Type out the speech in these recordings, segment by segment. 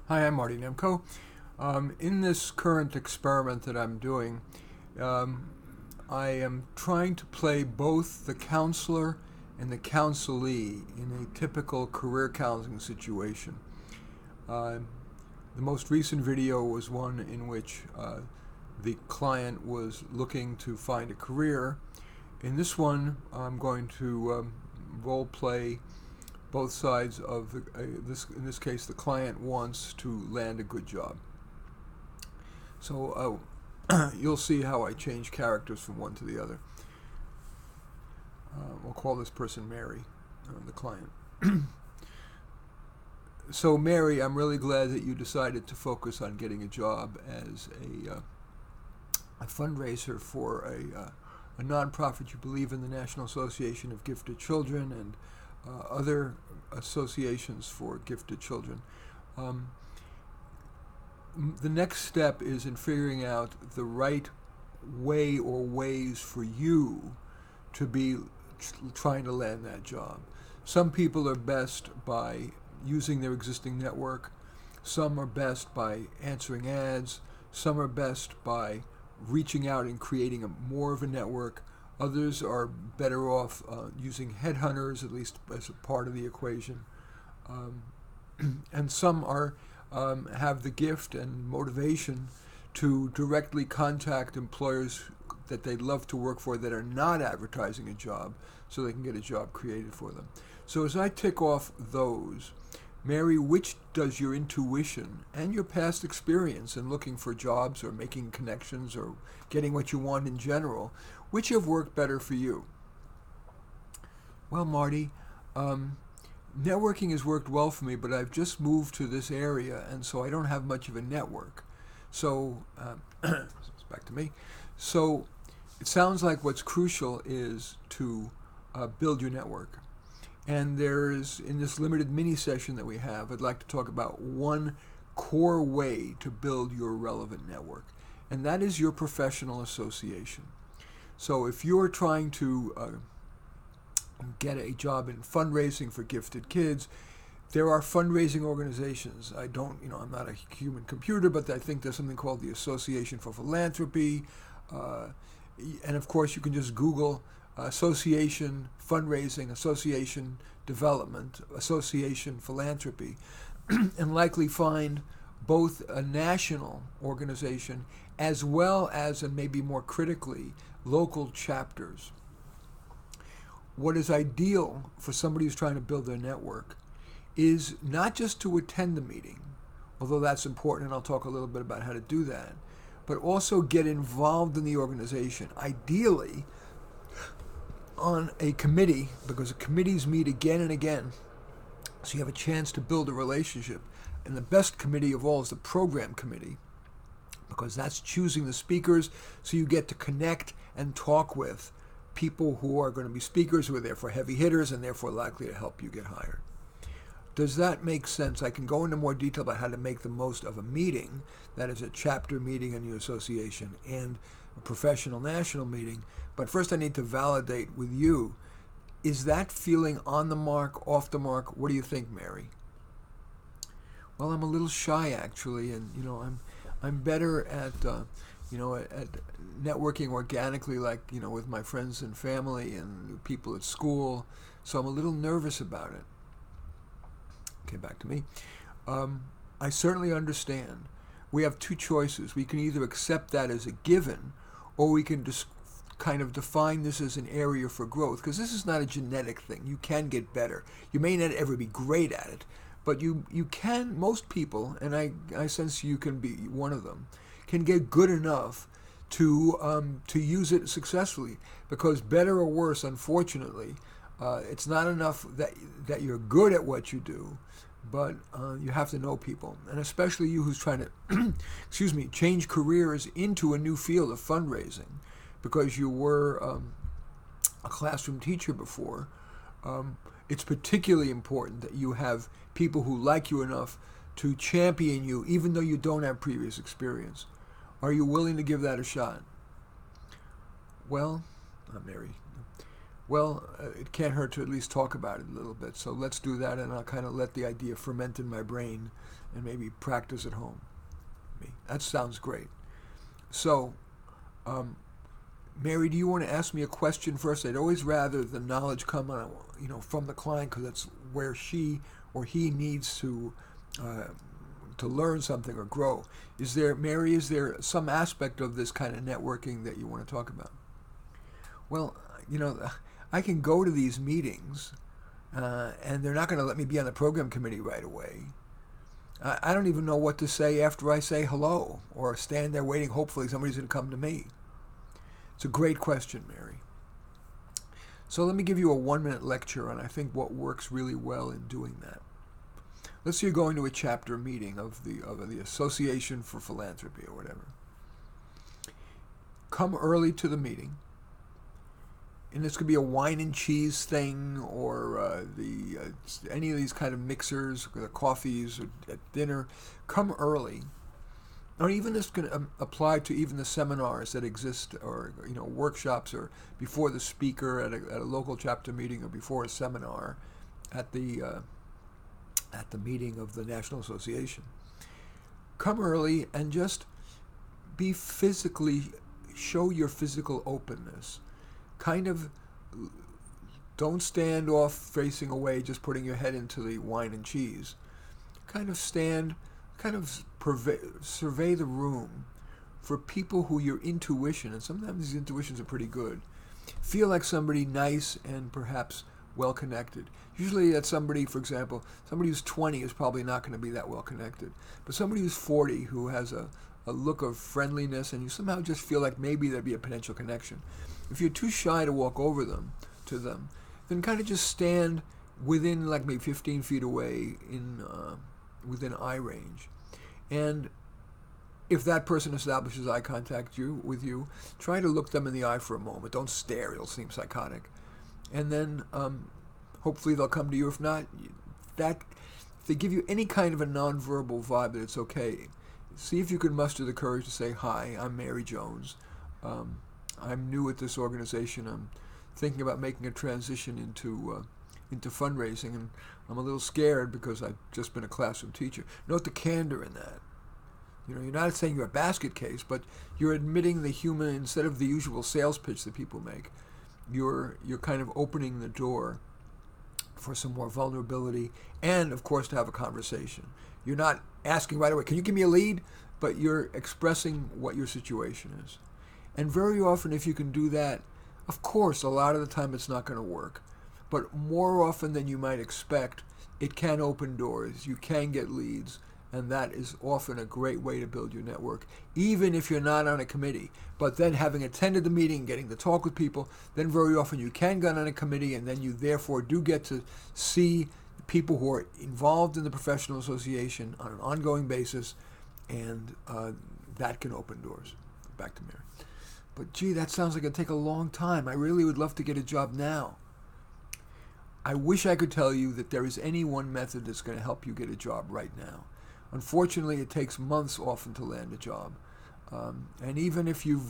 Hi, I'm Marty Nemko. In this current experiment that I'm doing, um, I am trying to play both the counselor and the counselee in a typical career counseling situation. Uh, the most recent video was one in which the client was looking to find a career. In this one, I'm going to role play both sides of this. In this case, the client wants to land a good job. So you'll see how I change characters from one to the other. We'll call this person Mary, the client. So Mary, I'm really glad that you decided to focus on getting a job as a fundraiser for a nonprofit you believe in, the National Association of Gifted Children, and other associations for gifted children. Um, the next step is in figuring out the right way or ways for you to be trying to land that job. Some people are best by using their existing network. Some are best by answering ads. Some are best by reaching out and creating more of a network. Others are better off using headhunters, at least as a part of the equation. And some are have the gift and motivation to directly contact employers that they'd love to work for that are not advertising a job, so they can get a job created for them. So as I tick off those, Mary, which does your intuition and your past experience in looking for jobs or making connections or getting what you want in general, which have worked better for you? Well, Marty, networking has worked well for me, but I've just moved to this area, and so I don't have much of a network. So, back to me. So, it sounds like what's crucial is to build your network. And there's, in this limited mini session that we have, I'd like to talk about one core way to build your relevant network, and that is your professional association. So if you're trying to get a job in fundraising for gifted kids, there are fundraising organizations. I'm not a human computer, but I think there's something called the Association for Philanthropy. And of course, you can just Google association fundraising, association development, association philanthropy, and likely find both a national organization as well as, and maybe more critically, local chapters. What is ideal for somebody who's trying to build their network is not just to attend the meeting, although that's important, and I'll talk a little bit about how to do that, but also get involved in the organization, ideally on a committee, because committees meet again and again, so you have a chance to build a relationship. And the best committee of all is the program committee, because that's choosing the speakers, so you get to connect and talk with people who are going to be speakers, who are there for heavy hitters and therefore likely to help you get hired. Does that make sense? I can go into more detail about how to make the most of a meeting, that is a chapter meeting in your association, and a professional national meeting. But first I need to validate with you, is that feeling on the mark, off the mark? What do you think, Mary? Well, I'm a little shy actually, and I'm better at at networking organically, like with my friends and family and people at school. So I'm a little nervous about it. Okay, back to me. I certainly understand. We have two choices. We can either accept that as a given, or we can just kind of define this as an area for growth, because this is not a genetic thing. You can get better. You may not ever be great at it, but you can, most people, and I sense you can be one of them, can get good enough to use it successfully, because better or worse, unfortunately, it's not enough that you're good at what you do, but you have to know people, and especially you who's trying to, change careers into a new field of fundraising, because you were a classroom teacher before. It's particularly important that you have people who like you enough to champion you, even though you don't have previous experience. Are you willing to give that a shot? Well, Mary, Well, it can't hurt to at least talk about it a little bit. So let's do that, and I'll kind of let the idea ferment in my brain and maybe practice at home. That sounds great. So, um, Mary, do you want to ask me a question first? I'd always rather the knowledge come from the client, because that's where she or he needs uh, to learn something or grow. Mary, is there some aspect of this kind of networking that you want to talk about? Well, I can go to these meetings, and they're not going to let me be on the program committee right away. I don't even know what to say after I say hello, or stand there waiting, hopefully somebody's going to come to me. It's a great question, Mary. So let me give you a 1-minute lecture on, I think, what works really well in doing that. Let's say you're going to a chapter meeting of the Association for Philanthropy or whatever. Come early to the meeting. And this could be a wine and cheese thing, or any of these kind of mixers, the coffees at dinner. Come early. Or even this can apply to even the seminars that exist, or workshops, or before the speaker at a local chapter meeting, or before a seminar at the meeting of the National Association. Come early and just show your physical openness. Kind of don't stand off facing away, just putting your head into the wine and cheese. Kind of survey the room for people who your intuition, and sometimes these intuitions are pretty good, feel like somebody nice and perhaps well connected. Usually that's somebody, for example, somebody who's 20 is probably not going to be that well connected. But somebody who's 40 who has a look of friendliness, and you somehow just feel like maybe there'd be a potential connection. If you're too shy to walk over to them, then kind of just stand within, like, maybe 15 feet away within eye range. And if that person establishes eye contact with you, try to look them in the eye for a moment. Don't stare, it'll seem psychotic. And then hopefully they'll come to you. If not, if they give you any kind of a nonverbal vibe that it's okay, see if you can muster the courage to say, "Hi, I'm Mary Jones. I'm new at this organization. I'm thinking about making a transition into fundraising, and I'm a little scared because I've just been a classroom teacher." Note the candor in that. You're not saying you're a basket case, but you're admitting the human instead of the usual sales pitch that people make. You're kind of opening the door for some more vulnerability, and of course to have a conversation. You're not asking right away, "Can you give me a lead?" But you're expressing what your situation is. And very often, if you can do that, of course, a lot of the time it's not going to work. But more often than you might expect, it can open doors. You can get leads. And that is often a great way to build your network, even if you're not on a committee. But then having attended the meeting, getting to talk with people, then very often you can get on a committee, and then you therefore do get to see people who are involved in the professional association on an ongoing basis, and that can open doors. Back to Mary. But gee, that sounds like it'd take a long time. I really would love to get a job now. I wish I could tell you that there is any one method that's going to help you get a job right now. Unfortunately, it takes months often to land a job. And even if you're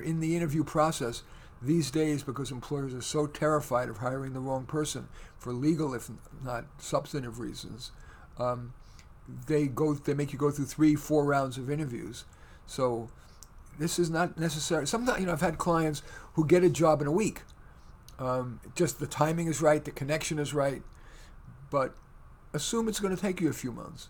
in the interview process these days, because employers are so terrified of hiring the wrong person for legal, if not substantive reasons, they make you go through 3-4 rounds of interviews. So this is not necessary. Sometimes, I've had clients who get a job in a week. Just the timing is right, the connection is right, but assume it's going to take you a few months.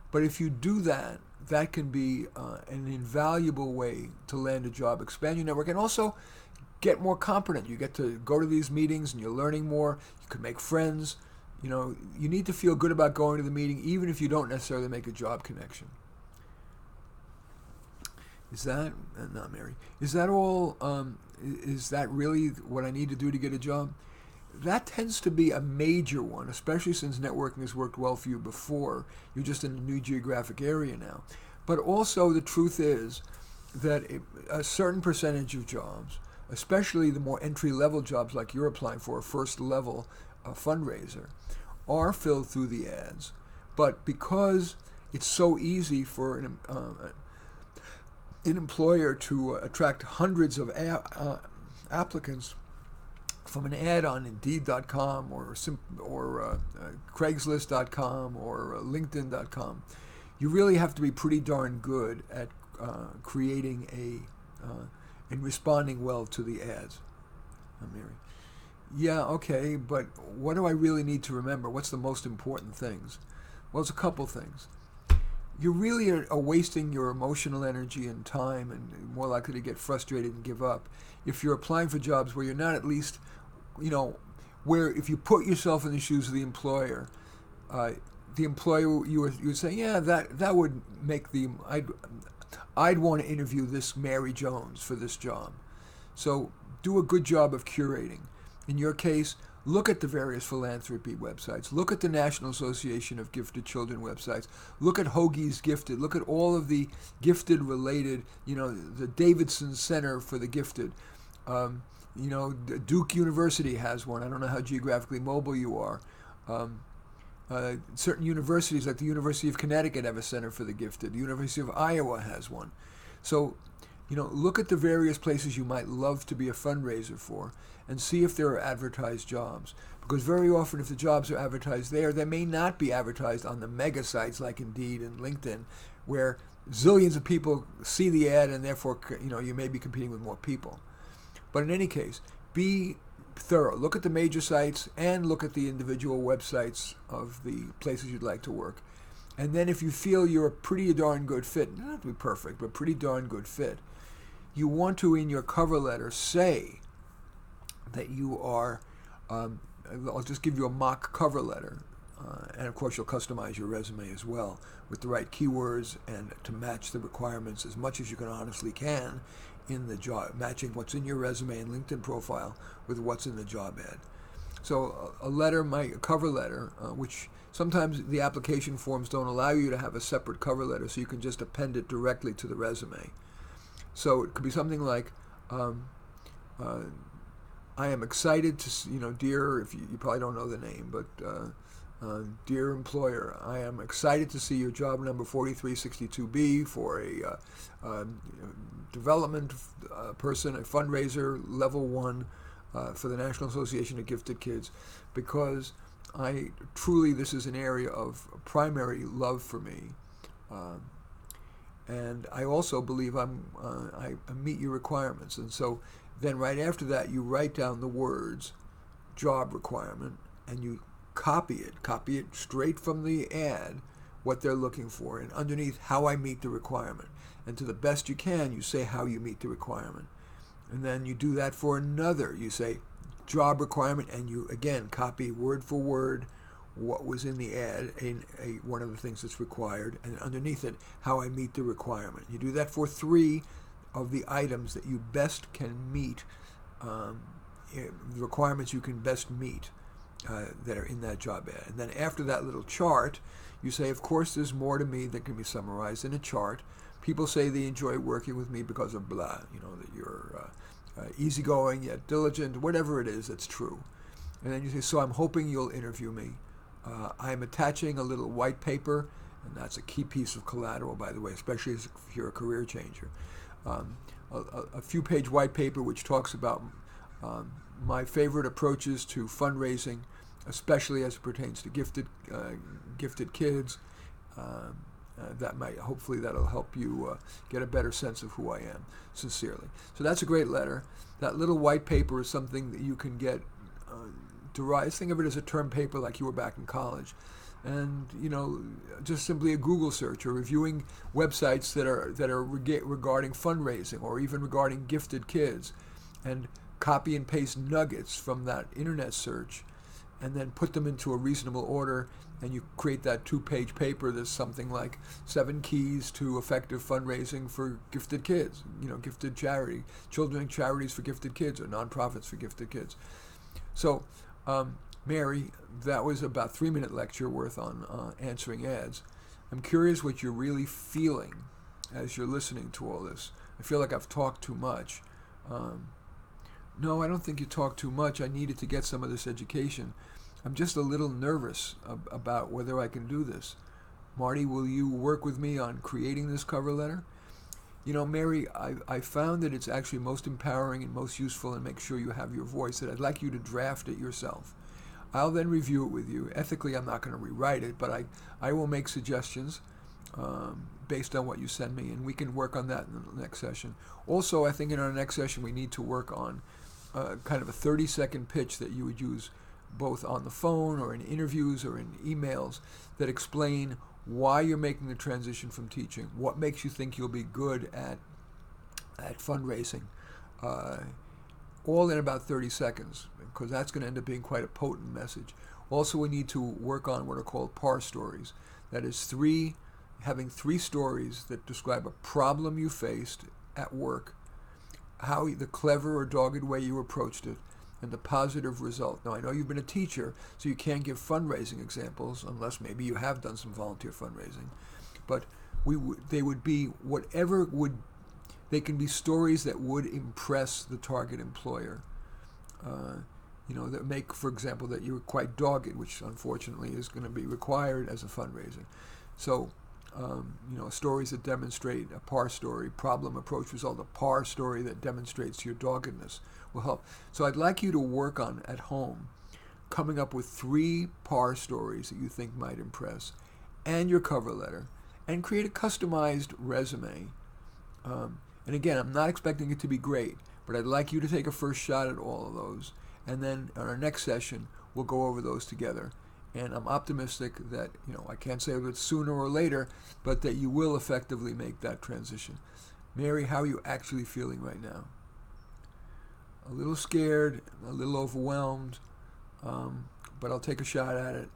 But if you do that, that can be an invaluable way to land a job, expand your network, and also get more competent. You get to go to these meetings and you're learning more. You can make friends. You need to feel good about going to the meeting, even if you don't necessarily make a job connection. Is that, not Mary, is that all, is that really what I need to do to get a job? That tends to be a major one, especially since networking has worked well for you before. You're just in a new geographic area now. But also the truth is that a certain percentage of jobs, especially the more entry-level jobs like you're applying for, a first-level fundraiser, are filled through the ads. But because it's so easy for an employer to attract hundreds of applicants, from an ad on Indeed.com or Craigslist.com or LinkedIn.com. You really have to be pretty darn good at creating and responding well to the ads. Mary. Yeah, okay, but what do I really need to remember? What's the most important things? Well, it's a couple things. You really are wasting your emotional energy and time and more likely to get frustrated and give up if you're applying for jobs where you're not at least, where if you put yourself in the shoes of the employer you would say, yeah, that would make I'd want to interview this Mary Jones for this job. So do a good job of curating. In your case, look at the various philanthropy websites. Look at the National Association of Gifted Children websites. Look at Hoagie's Gifted. Look at all of the gifted related, the Davidson Center for the Gifted. Duke University has one. I don't know how geographically mobile you are. Certain universities, like the University of Connecticut, have a Center for the Gifted. The University of Iowa has one. So, look at the various places you might love to be a fundraiser for and see if there are advertised jobs. Because very often if the jobs are advertised there, they may not be advertised on the mega sites like Indeed and LinkedIn, where zillions of people see the ad and therefore, you may be competing with more people. But in any case, be thorough. Look at the major sites and look at the individual websites of the places you'd like to work. And then if you feel you're a pretty darn good fit, not to be perfect, but pretty darn good fit, you want to, in your cover letter, say that you are, I'll just give you a mock cover letter. And of course, you'll customize your resume as well with the right keywords and to match the requirements as much as you can honestly can in the job, matching what's in your resume and LinkedIn profile with what's in the job ad. So a cover letter, which sometimes the application forms don't allow you to have a separate cover letter, so you can just append it directly to the resume. So it could be something like, I am excited to, dear, if you probably don't know the name, but dear employer, I am excited to see your job number 4362B for a development person, a fundraiser, level 1 for the National Association of Gifted Kids, because this is an area of primary love for me. And I also believe I meet your requirements. And so then right after that, you write down the words job requirement and you copy it straight from the ad, what they're looking for, and underneath how I meet the requirement. And to the best you can, you say how you meet the requirement. And then you do that for another. You say job requirement, and you again copy word for word what was in the ad, one of the things that's required, and underneath it, how I meet the requirement. You do that for 3 of the items that you best can meet, the requirements you can best meet that are in that job ad. And then after that little chart, you say, of course, there's more to me that can be summarized in a chart. People say they enjoy working with me because of blah, that you're easygoing yet diligent, whatever it is that's true. And then you say, so I'm hoping you'll interview me. I'm attaching a little white paper, and that's a key piece of collateral, by the way, especially if you're a career changer. A few-page white paper which talks about my favorite approaches to fundraising, especially as it pertains to gifted kids. Hopefully that'll help you get a better sense of who I am, sincerely. So that's a great letter. That little white paper is something that you can get derived. Think of it as a term paper like you were back in college. And, just simply a Google search or reviewing websites that are regarding fundraising or even regarding gifted kids, and copy and paste nuggets from that internet search and then put them into a reasonable order, and you create that 2-page paper that's something like 7 keys to effective fundraising for gifted kids, gifted charities for gifted kids or nonprofits for gifted kids. So, Mary, that was about 3-minute lecture worth on answering ads. I'm curious what you're really feeling as you're listening to all this. I feel like I've talked too much. No, I don't think you talked too much. I needed to get some of this education. I'm just a little nervous about whether I can do this. Marty, will you work with me on creating this cover letter? You know, Mary, I found that it's actually most empowering and most useful, and make sure you have your voice, that I'd like you to draft it yourself. I'll then review it with you. Ethically, I'm not going to rewrite it, but I will make suggestions based on what you send me, and we can work on that in the next session. Also, I think in our next session we need to work on kind of a 30-second pitch that you would use both on the phone or in interviews or in emails that explain why you're making the transition from teaching, what makes you think you'll be good at fundraising, all in about 30 seconds, because that's going to end up being quite a potent message. Also, we need to work on what are called PAR stories. That is having three stories that describe a problem you faced at work, how the clever or dogged way you approached it, and the positive result. Now, I know you've been a teacher, so you can't give fundraising examples unless maybe you have done some volunteer fundraising. But they would be they can be stories that would impress the target employer. That make, for example, that you were quite dogged, which unfortunately is going to be required as a fundraiser. So, stories that demonstrate a PAR story, problem, approach, result, a PAR story that demonstrates your doggedness will help. So I'd like you to work on, at home, coming up with 3 PAR stories that you think might impress, and your cover letter, and create a customized resume. And again, I'm not expecting it to be great, but I'd like you to take a first shot at all of those. And then on our next session, we'll go over those together. And I'm optimistic that, I can't say that sooner or later, but that you will effectively make that transition. Mary, how are you actually feeling right now? A little scared, a little overwhelmed, but I'll take a shot at it.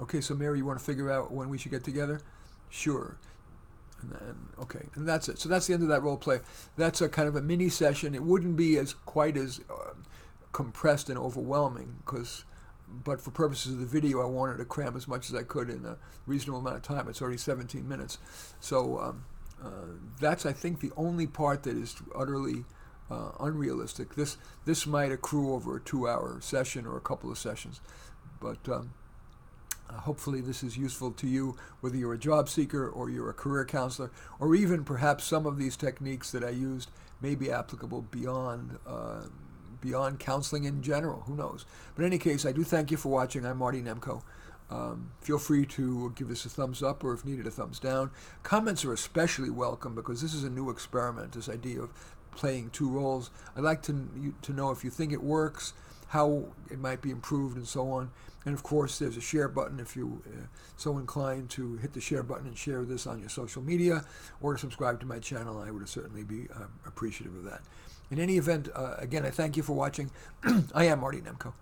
Okay, so Mary, you want to figure out when we should get together? Sure. And that's it. So that's the end of that role play. That's a kind of a mini session. It wouldn't be quite as compressed and overwhelming, but for purposes of the video, I wanted to cram as much as I could in a reasonable amount of time. It's already 17 minutes. So that's, I think, the only part that is utterly unrealistic. This might accrue over a 2-hour session or a couple of sessions, but hopefully this is useful to you, whether you're a job seeker or you're a career counselor, or even perhaps some of these techniques that I used may be applicable beyond counseling in general. Who knows? But in any case, I do thank you for watching. I'm Marty Nemko. Feel free to give us a thumbs up, or if needed, a thumbs down. Comments are especially welcome, because this is a new experiment, this idea of playing 2 roles. I'd like to know if you think it works, how it might be improved, and so on. And of course, there's a share button if you're so inclined to hit the share button and share this on your social media, or to subscribe to my channel. I would certainly be appreciative of that. In any event, again, I thank you for watching. I am Marty Nemko.